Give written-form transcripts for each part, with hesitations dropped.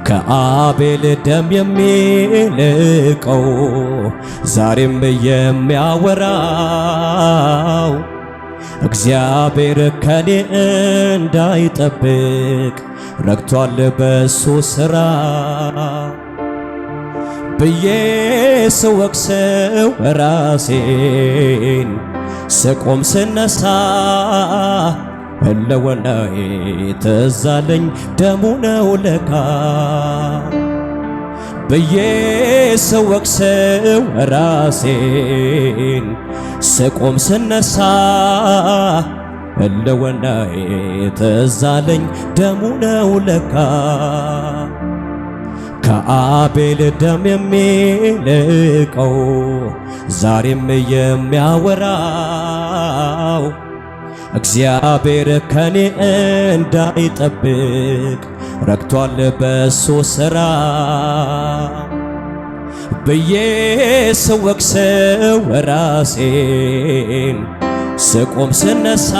ከአቤል ደም የሚልቀው ዛሬም የሚያወራው እግዚአብሔር ከኔ እንዳይጠብቅ ረግቷል በሱ ሥራ ብዬ ስወቅሰው ራሴን ስቆም ስነሳ ህልውናዬ ትዝ አለኝ ደሙ ነው ለካ ብዬ ስወቅሰው ራሴን ስቆም ስነሳ ህልውናዬ ትዝ አለኝ ደሙ ነው ለካ ከአቤል ደም የሚልቀው ዛሬም የሚያወራው እግዚአብሔር ከኔ እንዳይጠብቅ ረግቷል በሱ ሥራ ብዬ ስወቅሰው ራሴን ስቆም ስነሳ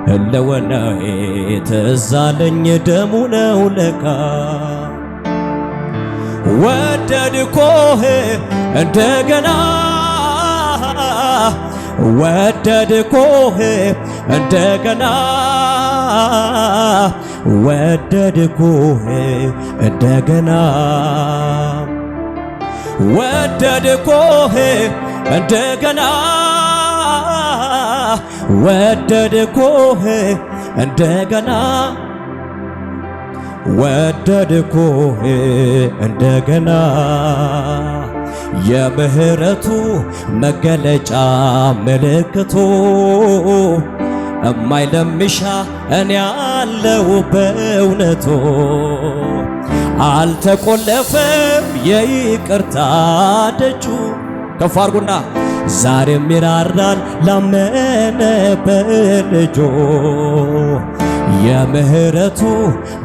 ህልውናዬ ትዝ አለኝ ደሙ ነው ለካ ወደድኩህ እንደገና ወደድኩህ እንደገና ወደድኩህ እንደገና ወደድኩህ እንደገና ወደድኩህ እንደገና ወደድኩህ እንደገና የምህረቱ መገለጫ ምልክቱ እማይለምሻ እኔ ያለው በእውነቱ አልተቆለፈም የይቅርታ ደጁ ከፍ አድርጉና ዛሬም ይራራል ላመነ በልጁ የምህረቱ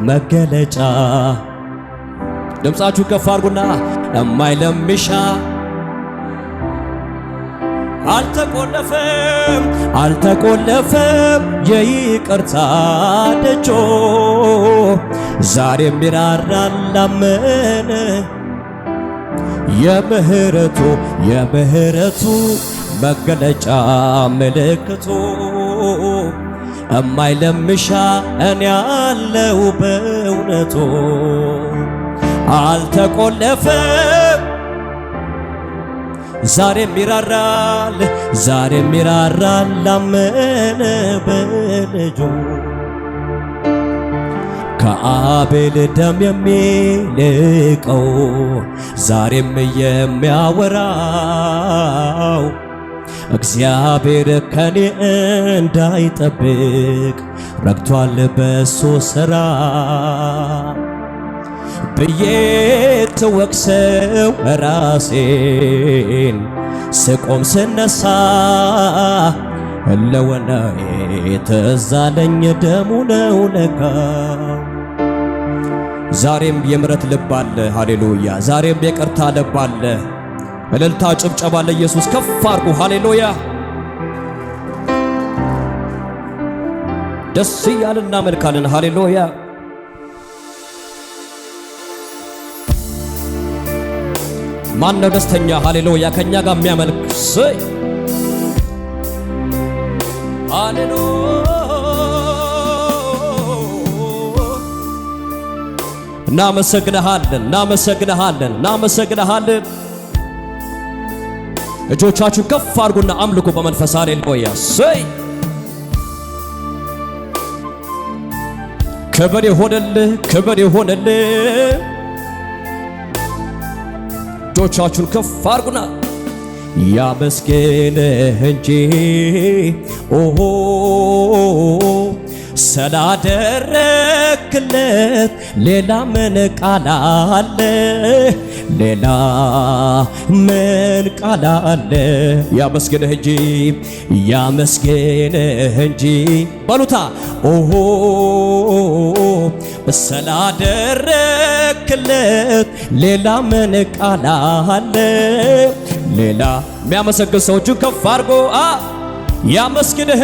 መገለጫ ድምፃችሁ ከፍ አድርጉና እማይለምሻ አልተቆለፈም የይቅርታ ደጆ ዛሬም ይራራል ላመነ የምህረቱ መገለጫ ምልክቱ እማይለምሻ እኔ ያለው በእውነቱ አልተቆለፈም ዛሬም ይራራል ላመነ በልጁ ከአቤል ደም የሚልቀው ዛሬም የሚያወራው እግዚአብሔር ከኔ እንዳይጠብቅ ረግቷል በሱ ሥራ ብዬ ስወቅሰው ራሴን ስቆም ስነሳ ህልውናዬ ትዝ አለኝ ደሙ ነው ለካ ዛሬም የምሕረት ልብ አለ ሃሌሉያ ዛሬም የይቅርታ ልብ አለ እልልታ ጭብጨባ ለኢየሱስ ከፍ አድርጉ ሃሌሉያ ደስ እያልን እናመልካለን ሃሌሉያ ማን ነው ደስተኛ ሃሌሉያ ከኛ ጋር የሚያመልክ ሃሌሉያ እናመሰግንሃለን እጆቻችሁ ከፍ አድርጉና አምልኩ በመንፈስ ሃሌሉያ ክብር ይሆንልህ እጆቻችሁን ከፍ አድርጉና ያመስግንህ እንጂ ኦሆ ስላደረክለት ሌላ ምን ቃል አለ ሌላ ምን ቃል አለ ያመስግንህ እንጂ በሉታ ኦሆ ስላደረክለት ሌላ ምን ቃል አለ ሌላ የሚያመሰግን ሰዎቹ ከፍ አድርጎ ያመስግንህ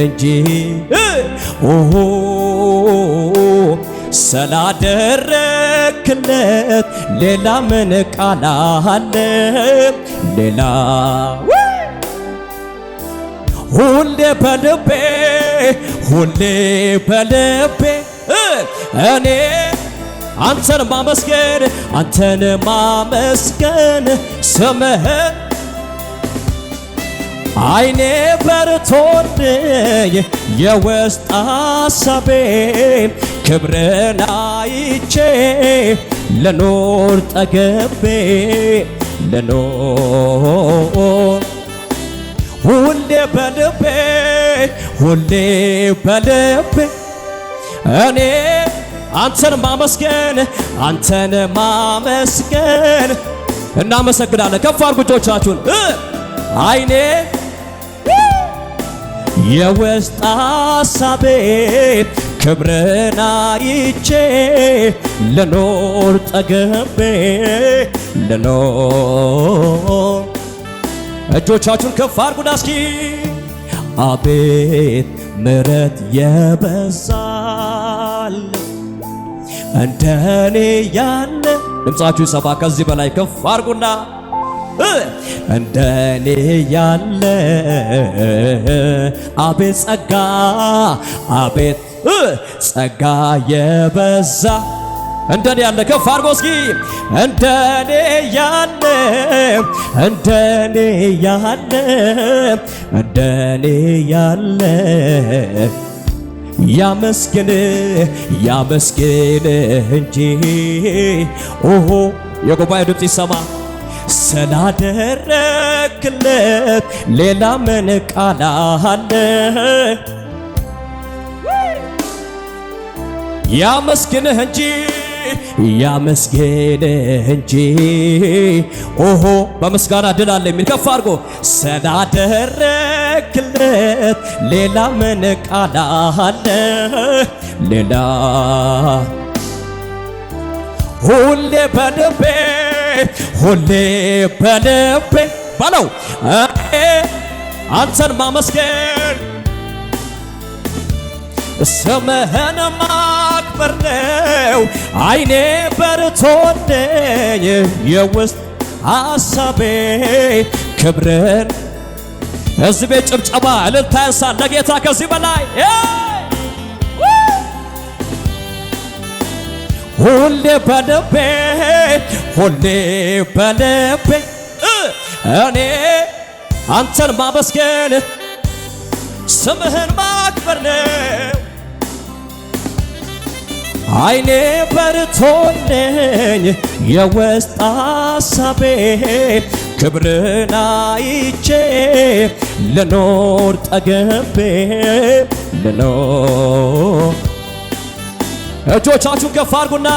እንጂ ኦሆ ስላደረክለት ሌላ ምን ቃል አለ? ሌላ ሁሌ በልቤ ሁሌ በልቤ እኔ አንተን ማመስገን አንተን ማመስገን ስምህን አይኔ በርቶልኝ የውስጥ አሳቤ ክብርን አይቼ ልኖር ጠግቤ ልኖር ሁሌ በልቤ ሁሌ በልቤ እኔ አንተን ማመስገን አንተን ማመስገን። እናመሰግናለን። ከፍ አድርጉ እጆቻችሁን። አይኔ የውስጥ አሳቤ ክብርን አይቼ ልኖር ጠግቤ ልኖር። እጆቻችሁን ከፍ አድርጉና እስኪ አቤት ምሕረት የበዛል እንደኔ ያለ ድምፃችሁ ይሰማ ከዚህ በላይ ከፍ አድርጉና እንደኔ ያለ አቤት ጸጋ አቤት ጸጋ የበዛ እንደኔ ያለ ከፍ አድርጎ እስኪ እንደኔ ያለ እንደኔ ያለ እንደኔ ያለ ያመስግን ያመስግን እንጂ ኦሆ የጉባኤ ድምፅ ይሰማ ስላደረክለት ሌላ ምን ቃል አለ? ያመስግንህ እንጂ ያመስግንህ እንጂ ኦሆ በምስጋና ድል አለ የሚል ከፍ አድርጎ ስላደረክለት ሌላ ምን ቃል አለ? ሌላ ሁሌ በልቤ ሁሌ በልቤ ባለው አንተን ማመስገን ስምህን ማክበር ነው። አይኔ በርቶልኝ የውስጥ አሳቤ ክብርን ሕዝቤ ጭብጨባ እልልታ ያንሳል ለጌታ ከዚህ በላይ ሁሌ በልቤ ሁሌ በልቤ እኔ አንተን ማመስገን ስምህን ማክበር ነው። አይኔ በርቶልኝ የውስጥ አሳቤ ክብርን አይቼ ልኖር ጠግቤ ልኖር። እጆቻችሁን ከፍ አድርጉና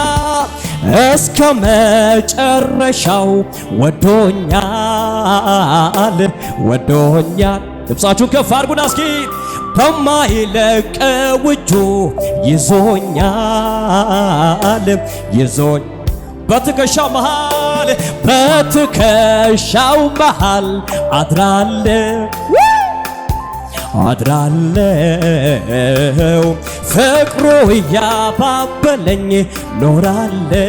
እስከ መጨረሻው ወዶኛል ወዶኛል። ልብሳችሁን ከፍ አድርጉና እስኪ በማይለቀው እጁ ይዞኛል ይዞኝ በትከሻው መሃል በትከሻው መሃል አድራለው ፍቅሩ እያባበለኝ ኖራለው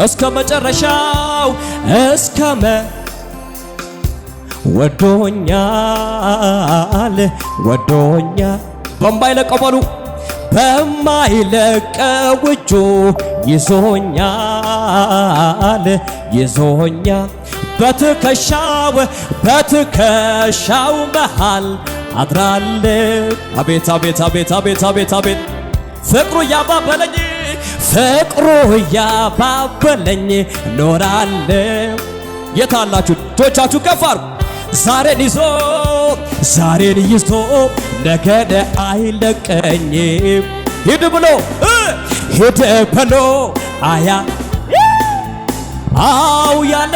እስከ መጨረሻው ወዶኛል ወዶኛል በማይለቀው በሉ በማይለቀው እጁ ይዞኛል ይዞኛል በትከሻው መሃል አድራለ። አቤት አቤት አቤት አቤት አቤት አቤት ፍቅሩ እያባበለኝ ኖራለ። የታላችሁ እጆቻችሁ ከፍ አድርጉ። ዛሬን ይዞ ነገን አይለቀኝም። ሂድ ብሎ አው ያለ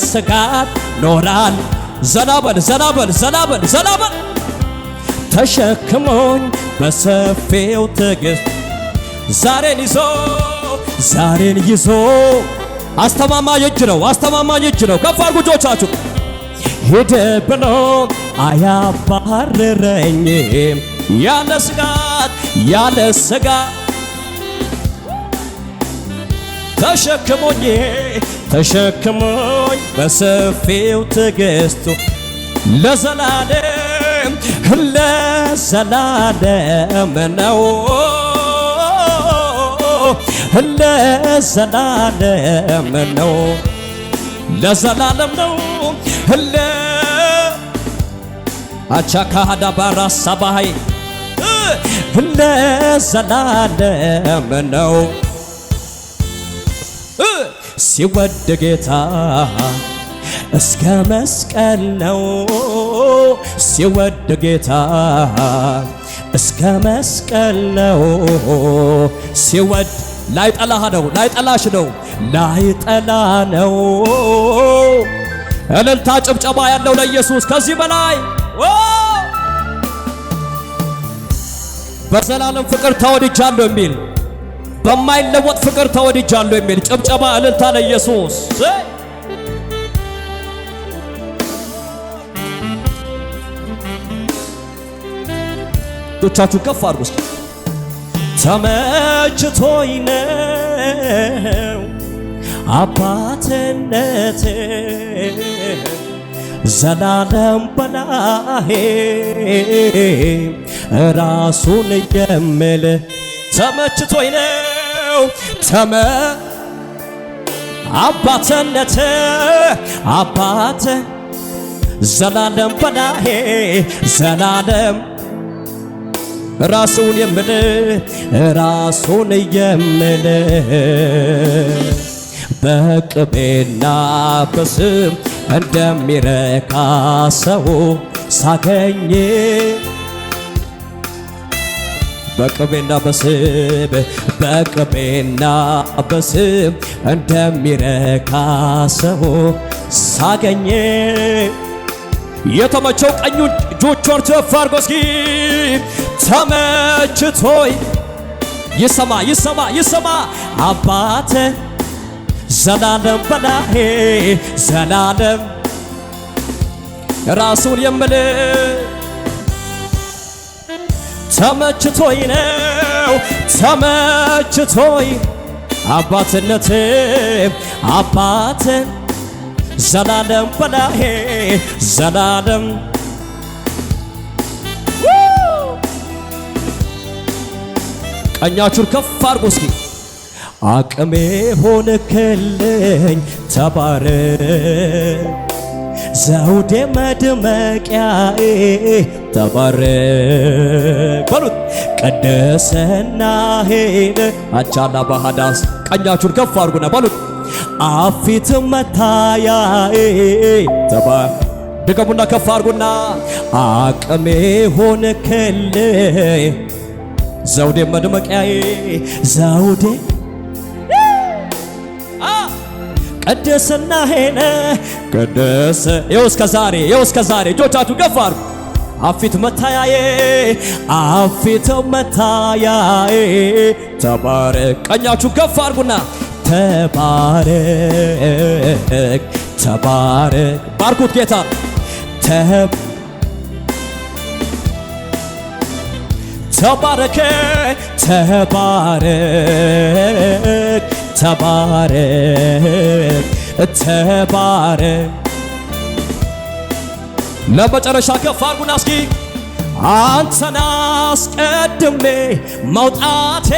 ስጋት ኖራል። ዘናበል ተሸክሞኝ በሰፊው ትዕግስት ዛሬን ይዞ አስተማማኝ እጅ ነው። ከፍ አድርጉ እጆቻችሁ። ሂድ ብሎ አያባርረኝም ያለ ስጋት ያለ ስጋት ተሸክሞኝ በሰፊው ትዕግስቱ ለዘላለም ነው ለዘላለም ነው አቻካዳ ባራሳ ባይ ለዘላለም ነው ሲወድ ጌታ እስከ መስቀል ነው ሲወድ ጌታ እስከ መስቀል ነው ሲወድ ላይጠላህ ነው ላይጠላሽ ነው ላይጠላ ነው። እልልታ ጭብጨባ ያለው ለኢየሱስ ከዚህ በላይ በዘላለም ፍቅር ተወድጃለሁ የሚል በማይለወጥ ፍቅር ተወድጃለሁ የሚል ጭብጨባ እልልታ ለኢየሱስ። እጆቻችሁ ከፍ አድርጉ እስኪ። ተመችቶኝ ነው አባትነቴ ዘላለም በላይ ራሱን የሚል ተመችቶኝ ነው አባትነቴ አባት ዘላለም በላይ ዘላለም ራሱን የሚል በቅቤና በስም እንደሚረካ ሰው ሳገኝ በቅቤና በስም እንደሚረካ ሰው ሳገኝ የተመቸው ቀኙን እጆቹን ከፍ አድርጎ እስኪ ተመችቶኝ ይሰማ አባቴ ዘላለም በላይ ዘላለም ራሱን የሚል ተመችቶኝ አባትነቴ አባቴ ዘላለም በላይ ዘላለም ቀኛችሁን ከፍ አድርጉ እስኪ። አቅሜ ሆንክልኝ ተባረክ ዘውዴ መድመቂያዬ ተባረክ በሉት ቅድስናዬን አቻላ ባህዳስ ቀኛችሁን ከፍ አድርጉና በሉት አፊት መታያዬ ተባረክ ድገሙና ከፍ አድርጉና አቅሜ ሆንክልኝ ዘውዴ መድመቂያዬ ዘውዴ ቅድስናዬን ቅድስ ይኸው እስከ ዛሬ እጆቻችሁ ከፍ አድርጉ። አፊት መታያዬ ተባረክ ቀኛችሁ ከፍ አድርጉና ተባረክ ባርኩት ጌታ ተባረክ ለመጨረሻ ከፍ አድርጉና እስኪ አንተን አስቀድሜ መውጣቴ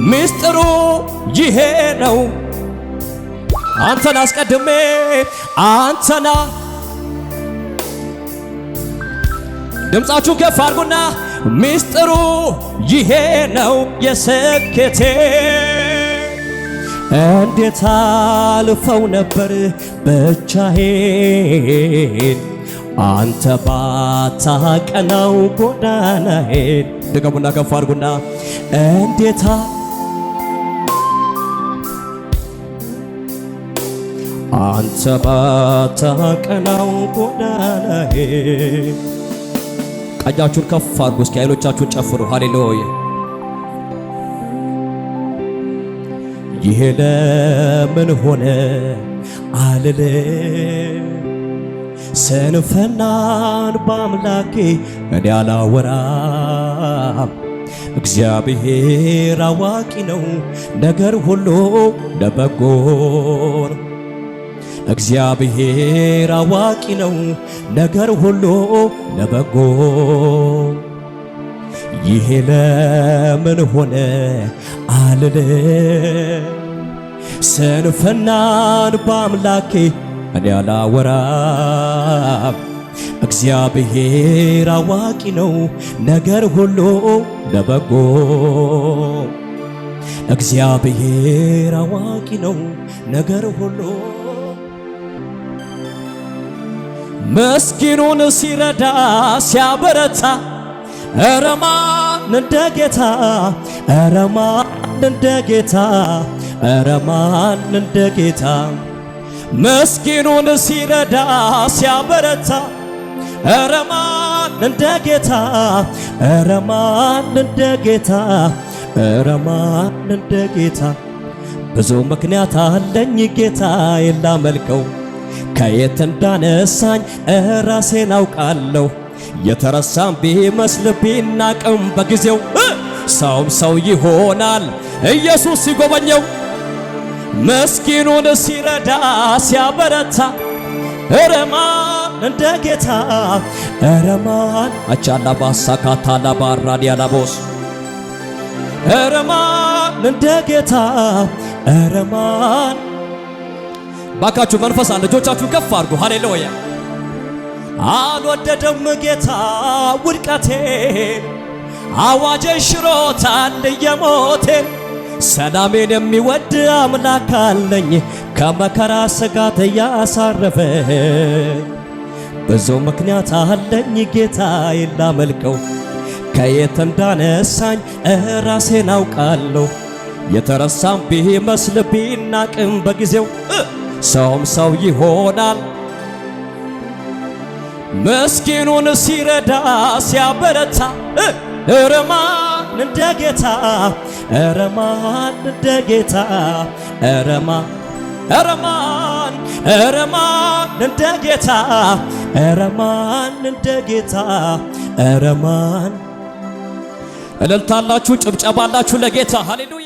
ምስጢሩ ይሄ ነው። አንተን አስቀድሜ ድምፃችሁን ከፍ አድርጉና ምስጢሩ ይሄ ነው የስኬቴ እንዴት አልፈው ነበር ብቻዬን አንተ ባታቀናው ጎዳናዬን ድገሙና ከፍ አድርጉና እንዴት አንተ ባታቀናው ጎዳናዬን ቀኛችሁን ከፍ አድርጉ እስኪ ኃይሎቻችሁን ጨፍሩ። ሃሌሉያ ይሄ ለምን ሆነ አልልም ስንፍናን በአምላኬ እኔ አላወራም። እግዚአብሔር አዋቂ ነው፣ ነገር ሁሉ ለበጎ ነው። እግዚአብሔር አዋቂ ነው፣ ነገር ሁሉ ለበጎ። ይሄ ለምን ሆነ አልልም፣ ስንፍናን በአምላኬ እኔ አላወራም። እግዚአብሔር አዋቂ ነው፣ ነገር ሁሉ ለበጎ። እግዚአብሔር አዋቂ ነው፣ ነገር ሁሉ ምስኪኑን ሲረዳ ሲያበረታ ኧረ ማን እንደ ጌታ፣ ኧረ ማን እንደ ጌታ፣ ኧረ ማን እንደ ጌታ። ምስኪኑን ሲረዳ ሲያበረታ ኧረ ማን እንደ ጌታ፣ ኧረ ማን እንደ ጌታ፣ ኧረ ማን እንደ ጌታ። ብዙ ምክንያት አለኝ ጌታዬን ላመልከው፣ ከየት እንዳነሳኝ ራሴን አውቃለሁ። የተረሳም ቢመስል ቢናቅም በጊዜው ሰውም ሰው ይሆናል ኢየሱስ ሲጎበኘው። ምስኪኑን ሲረዳ ሲያበረታ ኧረ ማን እንደ ጌታ፣ ኧረ ማን አቻላ ባሳካታ ላባራዲያ ላቦስ ኧረ ማን እንደ ጌታ፣ ኧረ ማን። ባካችሁ መንፈስ አለ፣ እጆቻችሁ ከፍ አድርጉ። ሃሌሉያ። አልወደደም ጌታ ውድቀቴን፣ አዋጄን ሽሮታል የሞቴን። ሰላሜን የሚወድ አምላክ አለኝ፣ ከመከራ ስጋት ያሳረፈኝ። ብዙ ምክንያት አለኝ ጌታዬን ላመልከው፣ ከየት እንዳነሳኝ ራሴን አውቃለሁ። የተረሳም ቢመስል ቢናቅም በጊዜው ሰውም ሰው ይሆናል። ምስኪኑን ሲረዳ ሲያበረታ ኧረ ማን እንደ ጌታ፣ ኧረ ማን እንደ ጌታ፣ ኧረ ማን፣ ኧረ ማን፣ ኧረ ማን እንደ ጌታ፣ ኧረ ማን እንደ ጌታ፣ ኧረ ማን። እልልታላችሁ ጭብጨባላችሁ ለጌታ ሃሌሉያ።